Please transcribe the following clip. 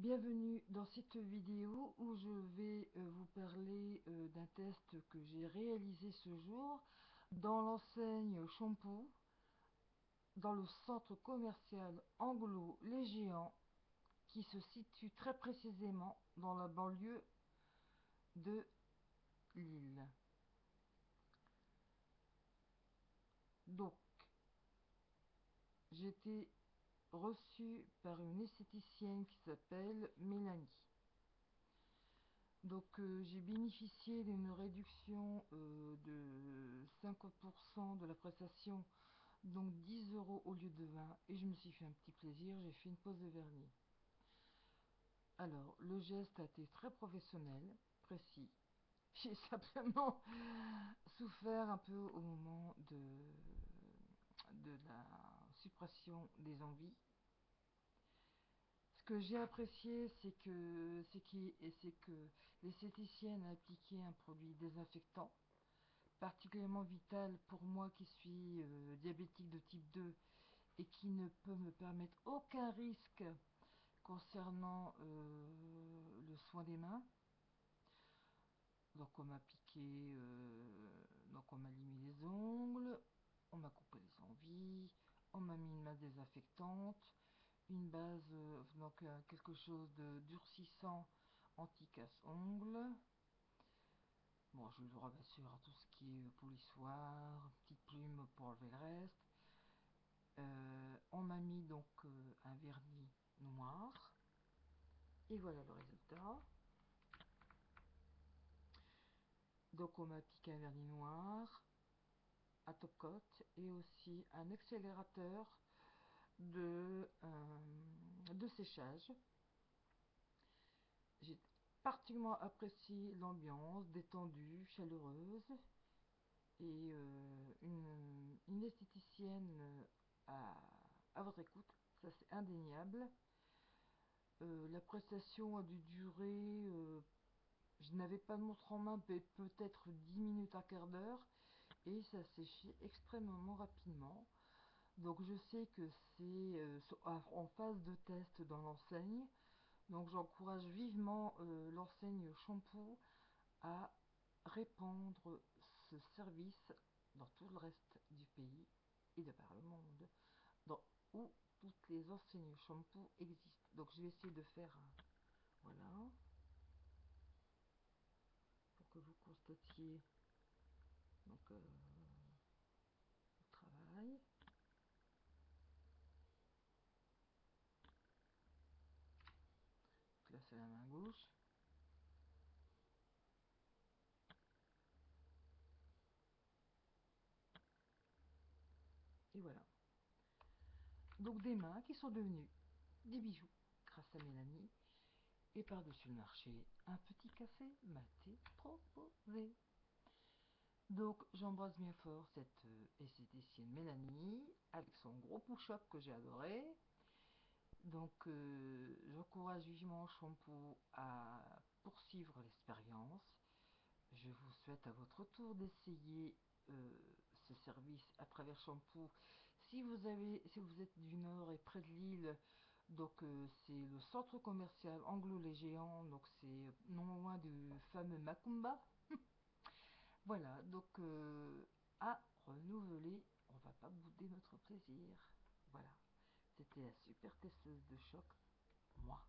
Bienvenue dans cette vidéo où je vais vous parler d'un test que j'ai réalisé ce jour dans l'enseigne Shampoo, dans le centre commercial Anglo Les Géants, qui se situe très précisément dans la banlieue de Lille. Donc, j'ai été reçue par une esthéticienne qui s'appelle Mélanie. Donc j'ai bénéficié d'une réduction de 50% de la prestation, donc 10 € au lieu de 20, et je me suis fait un petit plaisir, j'ai fait une pose de vernis. Alors le geste a été très professionnel, précis. J'ai simplement souffert un peu au moment de la suppression des envies. Ce que j'ai apprécié, c'est que l'esthéticienne a appliqué un produit désinfectant, particulièrement vital pour moi qui suis diabétique de type 2 et qui ne peut me permettre aucun risque concernant le soin des mains. Donc on m'a piqué, donc on m'a limé les ongles, on m'a coupé les envies, on m'a mis une masse désinfectante, une base, donc quelque chose de durcissant anti-casse-ongles. Bon, je le droit bien sûr à tout ce qui est polissoir, petite plume pour enlever le reste. On m'a mis donc un vernis noir. Et voilà le résultat. Donc on m'a piqué un vernis noir à top coat et aussi un accélérateur de séchage. J'ai particulièrement apprécié l'ambiance détendue, chaleureuse, et une esthéticienne à votre écoute, ça c'est indéniable. La prestation a dû durer, je n'avais pas de montre en main, mais peut-être 10 minutes, un quart d'heure, et ça séchait extrêmement rapidement. Donc je sais que c'est en phase de test dans l'enseigne. Donc j'encourage vivement l'enseigne Shampoo à répandre ce service dans tout le reste du pays et de par le monde, où toutes les enseignes Shampoo existent. Donc je vais essayer de faire voilà, pour que vous constatiez donc le travail. Donc là c'est la main gauche. Et voilà. Donc des mains qui sont devenues des bijoux grâce à Mélanie. Et par-dessus le marché, un petit café m'a été proposé. Donc j'embrasse bien fort cette esthéticienne Mélanie avec son gros push-up que j'ai adoré. Donc j'encourage vivement Shampoo à poursuivre l'expérience. Je vous souhaite à votre tour d'essayer ce service à travers Shampoo. Si vous êtes du Nord et près de Lille, donc c'est le centre commercial Anglo Les Géants, donc c'est non loin du fameux Macumba. Voilà, donc à renouveler, on va pas bouder notre plaisir. Voilà, c'était la super testeuse de choc, moi.